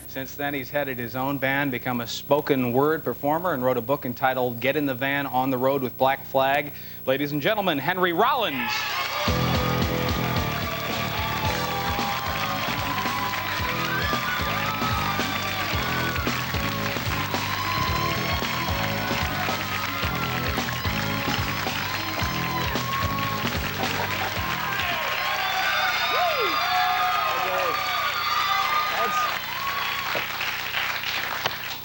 Since then, he's headed his own band, become a spoken word performer, and wrote a book entitled Get in the Van, On the Road with Black Flag. Ladies and gentlemen, Henry Rollins.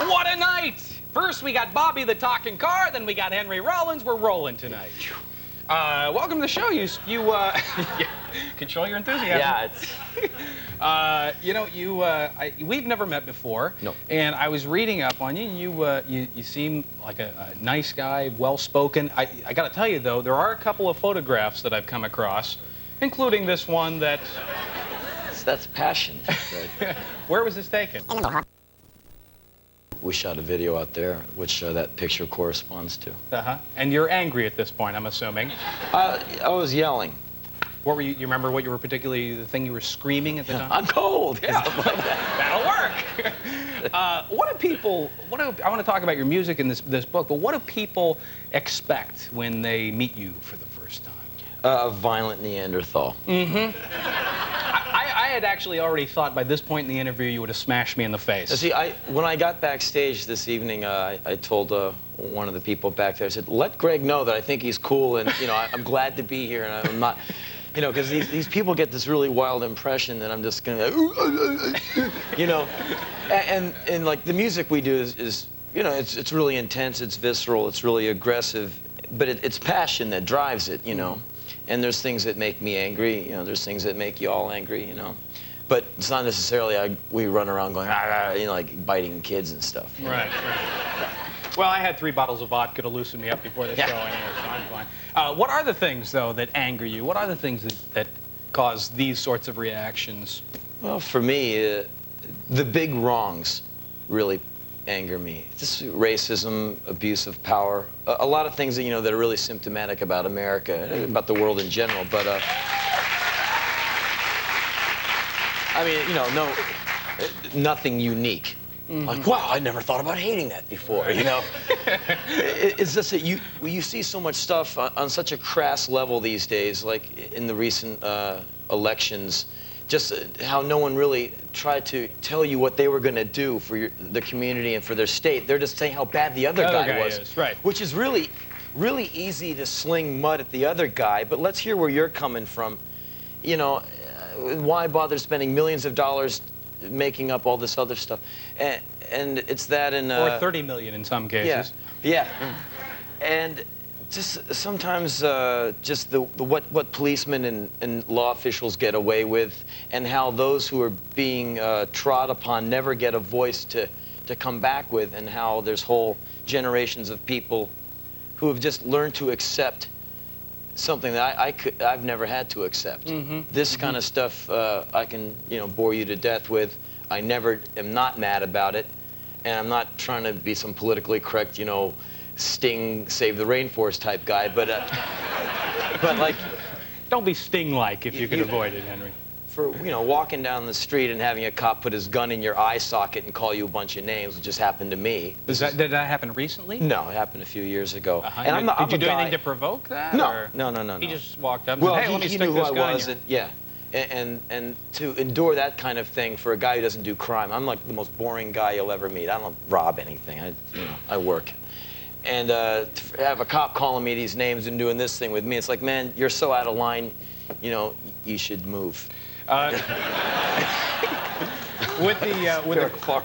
What a night! First we got Bobby the Talking Car, then we got Henry Rollins. We're rolling tonight. Welcome to the show. You control your enthusiasm. Yeah, it's... you know, we've never met before. No. And I was reading up on you. You seem like a nice guy, well-spoken. I got to tell you, though, there are a couple of photographs that I've come across, including this one that... That's passion. Right? Where was this taken? We shot a video out there, which that picture corresponds to. Uh-huh. And you're angry at this point, I'm assuming. I was yelling. What were you remember what you were particularly, the thing you were screaming at the time? I'm cold. Yeah. That'll work. What do people, I want to talk about your music in this book, but what do people expect when they meet you for the first time? A violent Neanderthal. Mm-hmm. I had actually already thought by this point in the interview you would have smashed me in the face. See, when I got backstage this evening, I told one of the people back there, I said, let Greg know that I think he's cool and, you know, I'm glad to be here and I'm not, you know, because these people get this really wild impression that I'm just going to, you know, and like the music we do is you know, it's really intense, it's visceral, it's really aggressive, but it's passion that drives it, you know. And there's things that make me angry, you know, there's things that make you all angry, you know. But it's not necessarily we run around going, you know, like biting kids and stuff. Right. Well, I had 3 bottles of vodka to loosen me up before the show anyway, so I'm fine. What are the things, though, that anger you? What are the things that cause these sorts of reactions? Well, for me, the big wrongs really anger me. Just racism, abuse of power, a lot of things that, you know, that are really symptomatic about America, about the world in general, but I mean, you know, nothing unique. Mm-hmm. Like, wow, I never thought about hating that before, you know? It's just that you see so much stuff on such a crass level these days, like in the recent elections, just how no one really tried to tell you what they were going to do for the community and for their state. They're just saying how bad the other guy was. Is, right. Which is really, really easy to sling mud at the other guy, but let's hear where you're coming from. You know, why bother spending millions of dollars making up all this other stuff? And it's that in... or 30 million in some cases. Yeah. And just sometimes just what policemen and law officials get away with, and how those who are being trod upon never get a voice to come back with, and how there's whole generations of people who have just learned to accept something that I've never had to accept. Mm-hmm. This kind of stuff I can, you know, bore you to death with. I never am not mad about it, and I'm not trying to be some politically correct, you know, Sting, Save the Rainforest type guy, but like... Don't be Sting-like if you can avoid it, Henry. For, you know, walking down the street and having a cop put his gun in your eye socket and call you a bunch of names, which just happened to me. Did that happen recently? No, it happened a few years ago. And did you do anything to provoke that? No. He just walked up and said, hey, let me stick knew who this I gun was, in and, and to endure that kind of thing for a guy who doesn't do crime. I'm like the most boring guy you'll ever meet. I don't rob anything. I work. And to have a cop calling me these names and doing this thing with me, it's like, man, you're so out of line, you know, you should move. Far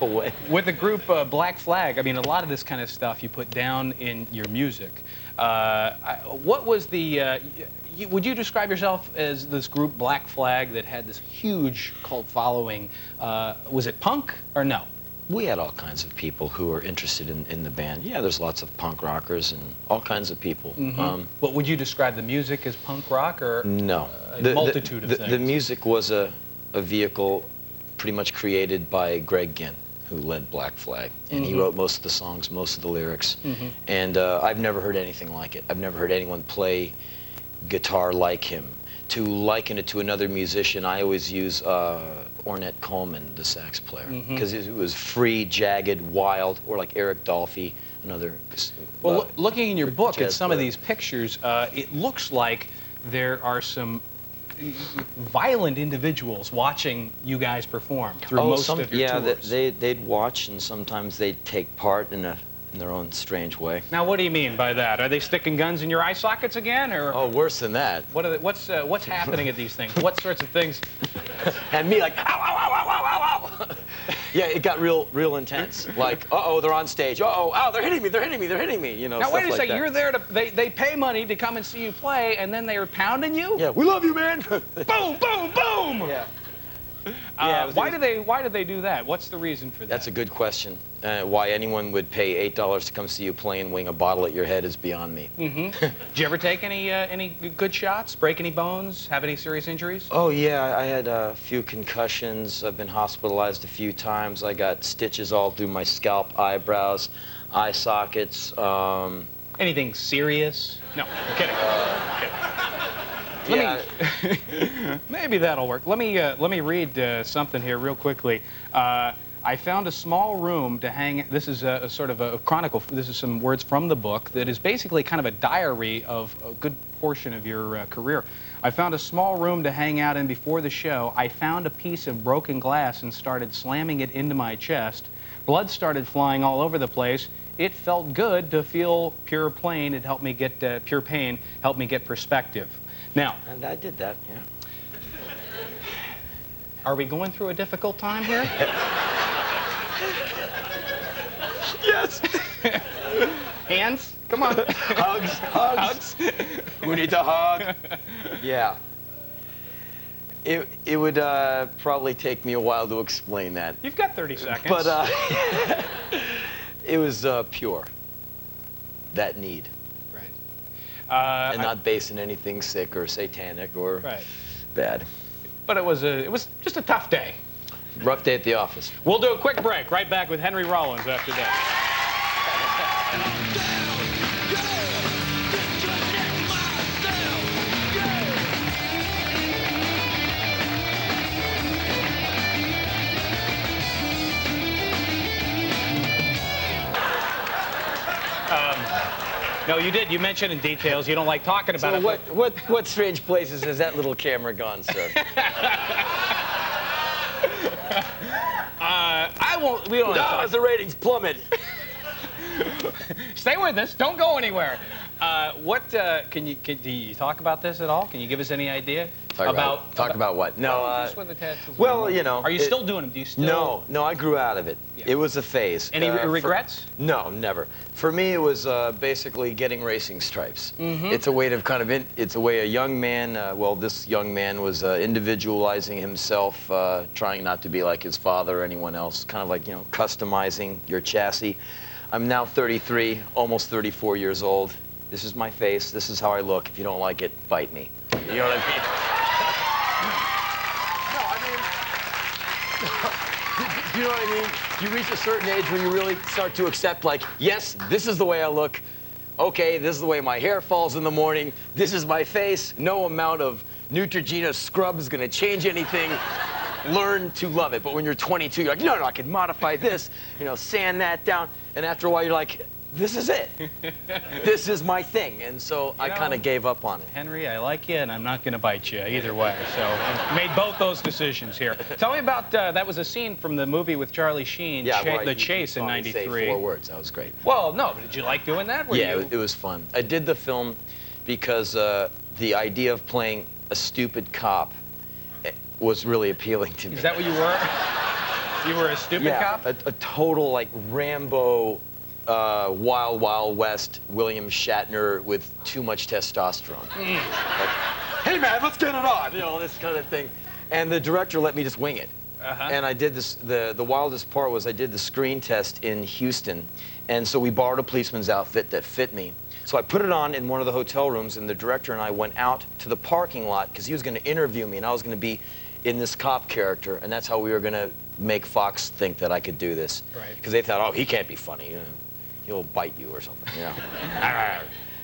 away. With the group Black Flag, I mean, a lot of this kind of stuff you put down in your music. What was the... would you describe yourself as this group Black Flag that had this huge cult following? Was it punk or no? We had all kinds of people who were interested in the band. Yeah, there's lots of punk rockers and all kinds of people. Mm-hmm. But would you describe the music as punk rock or no? A multitude of things? The music was a vehicle pretty much created by Greg Ginn, who led Black Flag. And he wrote most of the songs, most of the lyrics. And I've never heard anything like it. I've never heard anyone play guitar like him. to liken it to another musician, I always use Ornette Coleman, the sax player, because it was free, jagged, wild, or like Eric Dolphy, another. Well, looking in your book at some player. of these pictures, it looks like there are some violent individuals watching you guys perform through most of your tours. They'd watch, and sometimes they'd take part in their own strange way. Now, what do you mean by that? Are they sticking guns in your eye sockets again, or? Oh, worse than that. What are what's happening at these things? What sorts of things? And me like, ow, ow, ow, ow, ow, ow, ow. Yeah, it got real intense. Like, uh-oh, they're on stage. Uh-oh, ow, they're hitting me, they're hitting me, they're hitting me. You know. Now wait a like second. that. You're there to they pay money to come and see you play, and then they are pounding you. Yeah, we love you, man. Boom, boom, boom. Yeah. Why do they do that? What's the reason for that? That's a good question. Why anyone would pay $8 to come see you play and wing a bottle at your head is beyond me. Did you ever take any good shots? Break any bones? Have any serious injuries? Oh yeah, I had a few concussions. I've been hospitalized a few times. I got stitches all through my scalp, eyebrows, eye sockets. Anything serious? No, I'm kidding. Maybe that'll work. Let me read something here real quickly. I found a small room to hang. This is a sort of a chronicle. This is some words from the book that is basically kind of a diary of a good portion of your career. I found a small room to hang out in before the show. I found a piece of broken glass and started slamming it into my chest. Blood started flying all over the place. It felt good to feel pure pain. It helped me get pure pain. Helped me get perspective. Now, and I did that, yeah. Are we going through a difficult time here? Yes. Hands? Come on. Hugs. We need to hug. Yeah. It would probably take me a while to explain that. You've got 30 seconds. But it was pure. That need. Right. And not based in anything sick or satanic or bad. But it was just a tough day. Rough day at the office. We'll do a quick break. Right back with Henry Rollins after that. No, you did. You mentioned in details. You don't like talking about it. What strange places has that little camera gone, sir? I won't. We don't. No, the ratings plummet. Stay with us. Don't go anywhere. Do you talk about this at all? Can you give us any idea? Talk about what? No. Just with the tattoos. Well, you know. Are you still doing them? Do you still? No, I grew out of it. Yeah. It was a phase. Any regrets? No, never. For me, it was basically getting racing stripes. It's a way to it's a way a young man. Well, this young man was individualizing himself, trying not to be like his father or anyone else. Kind of like customizing your chassis. I'm now 33, almost 34 years old. This is my face. This is how I look. If you don't like it, bite me. You know what I mean? Do you know what I mean? You reach a certain age where you really start to accept, like, yes, this is the way I look. Okay, this is the way my hair falls in the morning. This is my face. No amount of Neutrogena scrub is going to change anything. Learn to love it. But when you're 22, you're like, no, I can modify this, sand that down. And after a while, you're like, this is it. This is my thing. And so I kind of gave up on it. Henry, I like you, and I'm not going to bite you either way. So I made both those decisions here. Tell me about, that was a scene from the movie with Charlie Sheen, The Chase in '93. Say 4 words. That was great. Well, no, but did you like doing that? It was fun. I did the film because the idea of playing a stupid cop was really appealing to me. Is that what you were? You were a stupid cop? A total, like, Rambo, Wild Wild West, William Shatner with too much testosterone. Like, hey, man, let's get it on, this kind of thing. And the director let me just wing it. And I did this, the wildest part was I did the screen test in Houston. And so we borrowed a policeman's outfit that fit me. So I put it on in one of the hotel rooms, and the director and I went out to the parking lot because he was going to interview me, and I was going to be in this cop character, and that's how we were going to make Fox think that I could do this. Right. Because they thought, oh, he can't be funny. He'll bite you or something.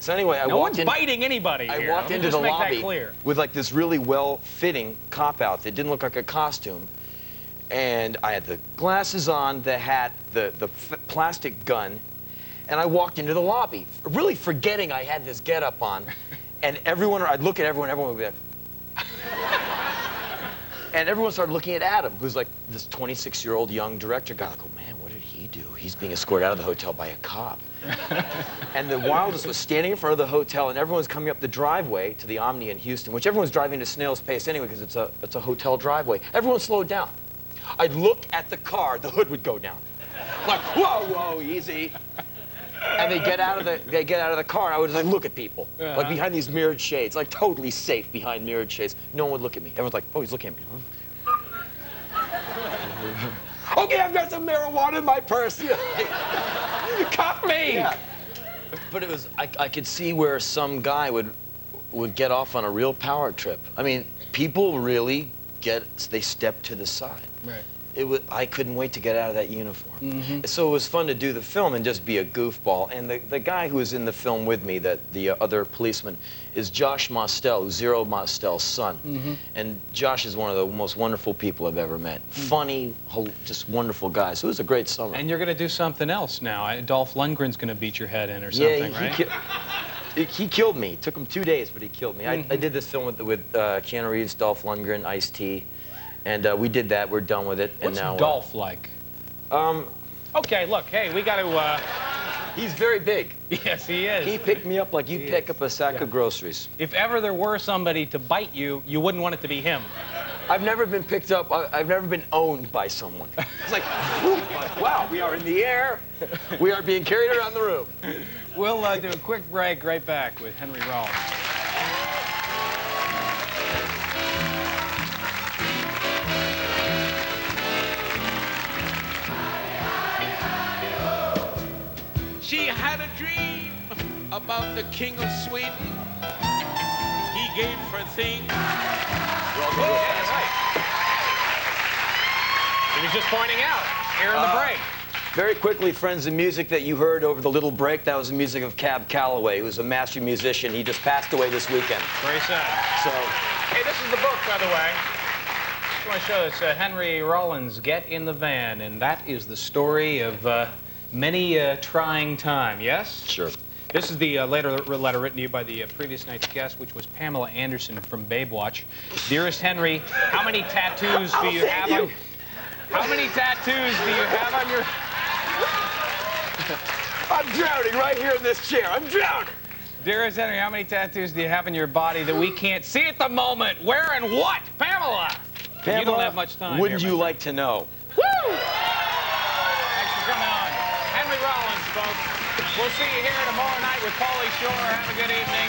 So anyway, I no walked one's in. biting anybody I here. walked Let me into just the make lobby that clear. with like this really well-fitting cop outfit. Didn't look like a costume. And I had the glasses on, the hat, the plastic gun, and I walked into the lobby, really forgetting I had this getup on. And everyone, I'd look at everyone would be like, and everyone started looking at Adam, who's like this 26-year-old young director guy. Like, oh man, what did he do? He's being escorted out of the hotel by a cop. And the wildest was standing in front of the hotel, and everyone's coming up the driveway to the Omni in Houston, which everyone's driving at a snail's pace anyway, because it's a hotel driveway. Everyone slowed down. I'd look at the car, the hood would go down. Like, whoa, whoa, easy. And they get out of the car. I would just like look at people, like behind these mirrored shades, like totally safe behind mirrored shades. No one would look at me. Everyone's like, oh, he's looking at me. Okay, I've got some marijuana in my purse. Cuff me. Yeah. But it was, I could see where some guy would get off on a real power trip. I mean, people really they step to the side. Right. I couldn't wait to get out of that uniform. So it was fun to do the film and just be a goofball. And the guy who was in the film with me, the other policeman, is Josh Mostel, who's Zero Mostel's son. And Josh is one of the most wonderful people I've ever met. Funny, just wonderful guy. So it was a great summer. And you're going to do something else now. Dolph Lundgren's going to beat your head in or something, right? He killed me. It took him 2 days, but he killed me. I did this film with Keanu Reeves, Dolph Lundgren, Ice-T. And we did that. We're done with it. What's and now, Dolph like? Okay, look, hey, we got to... He's very big. Yes, he is. He picked me up like you pick up a sack of groceries. If ever there were somebody to bite you, you wouldn't want it to be him. I've never been picked up. I've never been owned by someone. It's like, wow, we are in the air. We are being carried around the room. We'll do a quick break, right back with Henry Rollins. She had a dream about the King of Sweden. He gave her things. He was just pointing out here in the break. Very quickly, friends, the music that you heard over the little break, that was the music of Cab Calloway, who was a master musician. He just passed away this weekend. Very sad. So, hey, this is the book, by the way. I want to show us Henry Rollins, Get in the Van, and that is the story of many a trying time, yes? sure. This is the letter written to you by the previous night's guest, which was Pamela Anderson from Babe Watch. Dearest Henry, how many tattoos do you have on... How many tattoos do you have on your... I'm drowning right here in this chair. I'm drowning. Dearest Henry, how many tattoos do you have on your body that we can't see at the moment? Where and what? Pamela! You don't have much time. Wouldn't you like to know? Woo! Thanks for coming on. Henry Rollins, folks. We'll see you here tomorrow night with Pauly Shore. Have a good evening.